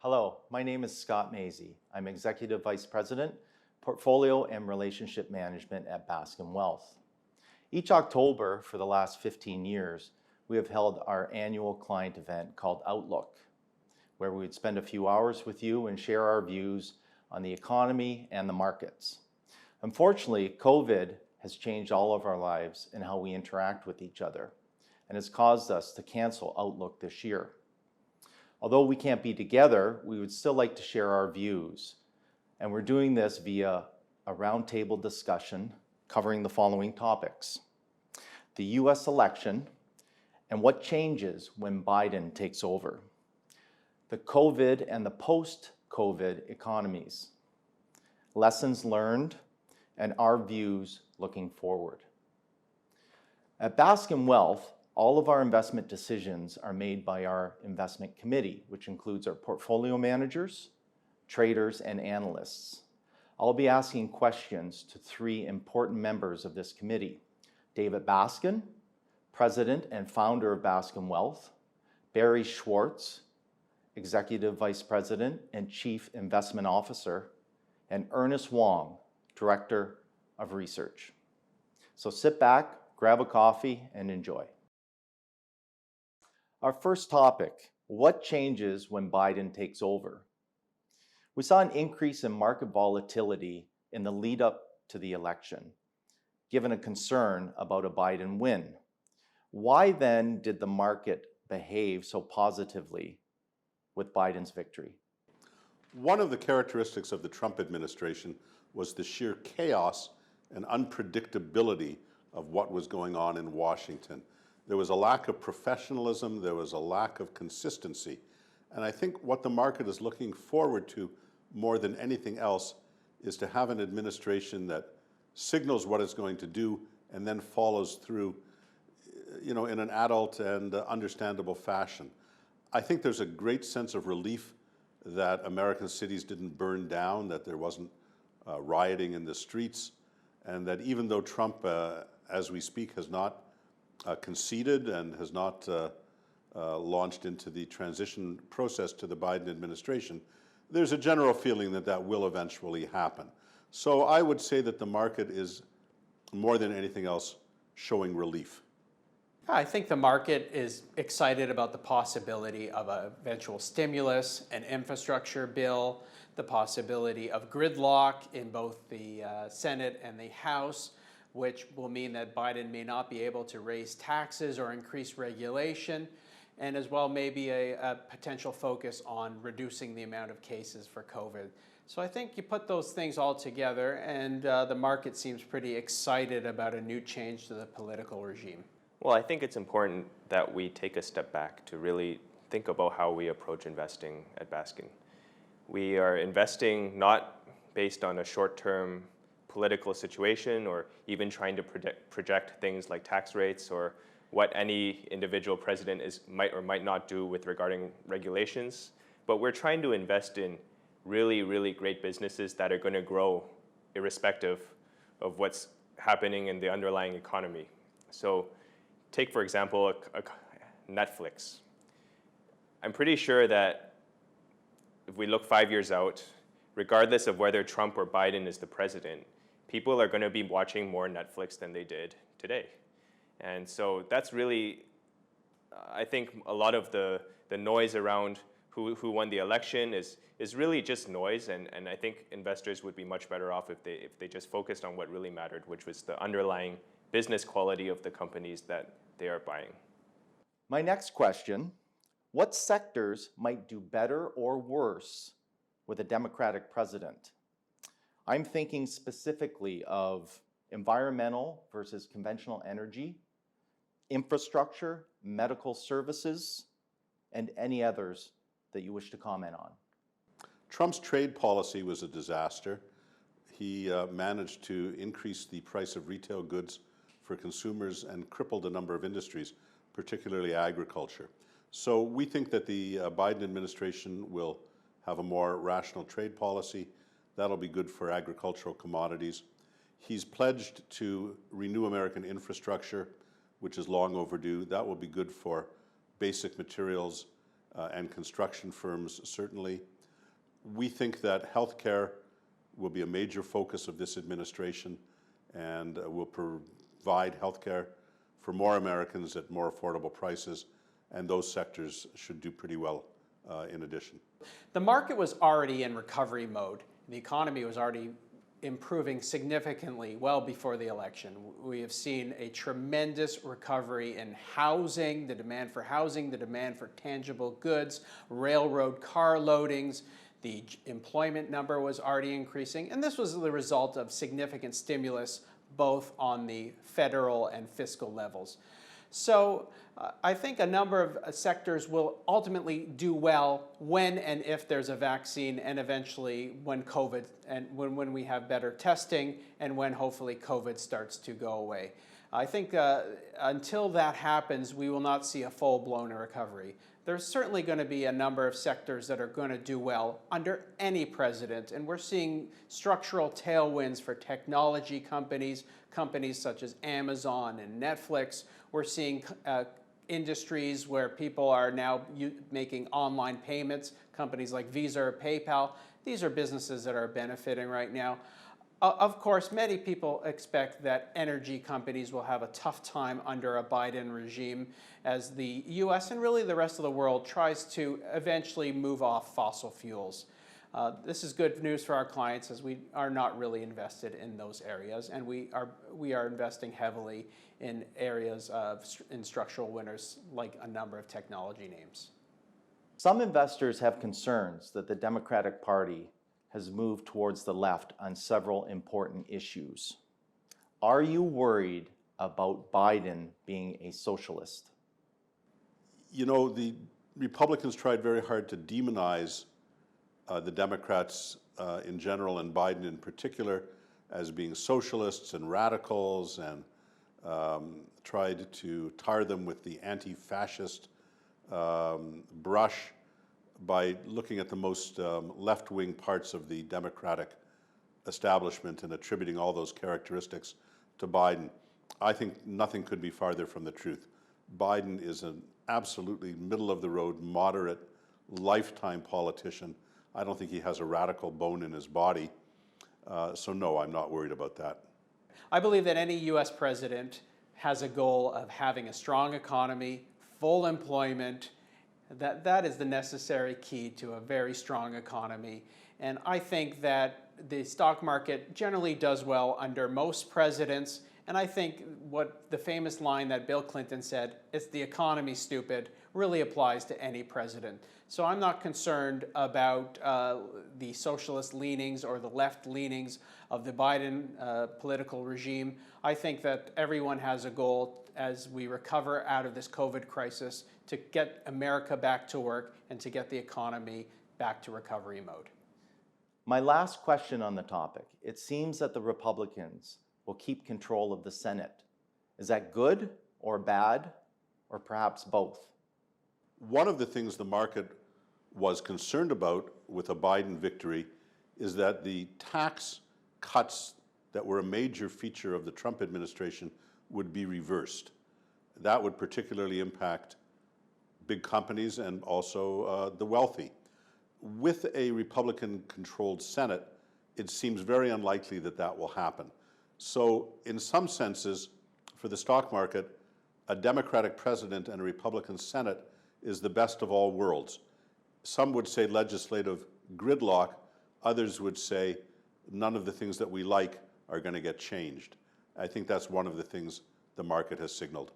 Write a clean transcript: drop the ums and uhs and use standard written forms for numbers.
Hello, my name is Scott Mazi. I'm Executive Vice President, Portfolio and Relationship Management at Baskin Wealth. Each October for the last 15 years, we have held our annual client event called Outlook, where we would spend a few hours with you and share our views on the economy and the markets. Unfortunately, COVID has changed all of our lives and how we interact with each other, and has caused us to cancel Outlook this year. Although we can't be together, we would still like to share our views, and we're doing this via a roundtable discussion covering the following topics: the US election and what changes when Biden takes over, the COVID and the post-COVID economies, lessons learned, and our views looking forward. At Baskin Wealth, all of our investment decisions are made by our investment committee, which includes our portfolio managers, traders, and analysts. I'll be asking questions to three important members of this committee: David Baskin, President and founder of Baskin Wealth; Barry Schwartz, Executive Vice President and Chief Investment Officer; and Ernest Wong, Director of Research. So sit back, grab a coffee, and enjoy. Our first topic: what changes when Biden takes over? We saw an increase in market volatility in the lead up to the election, given a concern about a Biden win. Why then did the market behave so positively with Biden's victory? One of the characteristics of the Trump administration was the sheer chaos and unpredictability of what was going on in Washington. There was a lack of professionalism, there was a lack of consistency. And I think what the market is looking forward to more than anything else is to have an administration that signals what it's going to do and then follows through, in an adult and understandable fashion. I think there's a great sense of relief that American cities didn't burn down, that there wasn't rioting in the streets, and that even though Trump, as we speak, has not conceded and has not launched into the transition process to the Biden administration, there's a general feeling that that will eventually happen. So I would say that the market is, more than anything else, showing relief. I think the market is excited about the possibility of an eventual stimulus, an infrastructure bill, the possibility of gridlock in both the Senate and the House, which will mean that Biden may not be able to raise taxes or increase regulation, and as well maybe a potential focus on reducing the amount of cases for COVID. So I think you put those things all together and the market seems pretty excited about a new change to the political regime. Well, I think it's important that we take a step back to really think about how we approach investing at Baskin. We are investing not based on a short-term political situation or even trying to project things like tax rates or what any individual president might or might not do with regarding regulations, but we're trying to invest in really, really great businesses that are going to grow irrespective of what's happening in the underlying economy. So take, for example, Netflix. I'm pretty sure that if we look 5 years out, regardless of whether Trump or Biden is the president, people are going to be watching more Netflix than they did today. And so that's really, I think a lot of the noise around who won the election is really just noise, and I think investors would be much better off if they just focused on what really mattered, which was the underlying business quality of the companies that they are buying. My next question: what sectors might do better or worse with a Democratic president? I'm thinking specifically of environmental versus conventional energy, infrastructure, medical services, and any others that you wish to comment on. Trump's trade policy was a disaster. He managed to increase the price of retail goods for consumers and crippled a number of industries, particularly agriculture. So we think that the Biden administration will have a more rational trade policy. That'll be good for agricultural commodities. He's pledged to renew American infrastructure, which is long overdue. That will be good for basic materials and construction firms, certainly. We think that healthcare will be a major focus of this administration and will provide healthcare for more Americans at more affordable prices, and those sectors should do pretty well in addition. The market was already in recovery mode. The economy was already improving significantly well before the election. We have seen a tremendous recovery in housing, the demand for housing, the demand for tangible goods, railroad car loadings. The employment number was already increasing, and this was the result of significant stimulus both on the federal and fiscal levels. So I think a number of sectors will ultimately do well when and if there's a vaccine, and eventually when COVID and when we have better testing and when hopefully COVID starts to go away. I think until that happens, we will not see a full-blown recovery. There's certainly going to be a number of sectors that are going to do well under any president, and we're seeing structural tailwinds for technology companies, companies such as Amazon and Netflix. We're seeing industries where people are now making online payments, companies like Visa or PayPal. These are businesses that are benefiting right now. Of course, many people expect that energy companies will have a tough time under a Biden regime as the US and really the rest of the world tries to eventually move off fossil fuels. This is good news for our clients as we are not really invested in those areas, and we are investing heavily in areas in structural winners like a number of technology names. Some investors have concerns that the Democratic Party has moved towards the left on several important issues. Are you worried about Biden being a socialist? You know, the Republicans tried very hard to demonize the Democrats in general and Biden in particular as being socialists and radicals, and tried to tar them with the anti-fascist brush by looking at the most left-wing parts of the Democratic establishment and attributing all those characteristics to Biden. I think nothing could be farther from the truth. Biden is an absolutely middle-of-the-road, moderate, lifetime politician. I don't think he has a radical bone in his body. So no, I'm not worried about that. I believe that any US president has a goal of having a strong economy, full employment. That is the necessary key to a very strong economy. And I think that the stock market generally does well under most presidents. And I think what the famous line that Bill Clinton said, "It's the economy, stupid," really applies to any president. So I'm not concerned about the socialist leanings or the left leanings of the Biden political regime. I think that everyone has a goal as we recover out of this COVID crisis to get America back to work and to get the economy back to recovery mode. My last question on the topic. It seems that the Republicans will keep control of the Senate. Is that good or bad, or perhaps both? One of the things the market was concerned about with a Biden victory is that the tax cuts that were a major feature of the Trump administration would be reversed. That would particularly impact big companies and also the wealthy. With a Republican-controlled Senate, it seems very unlikely that that will happen. So in some senses, for the stock market, a Democratic president and a Republican Senate is the best of all worlds. Some would say legislative gridlock. Others would say none of the things that we like are going to get changed. I think that's one of the things the market has signaled.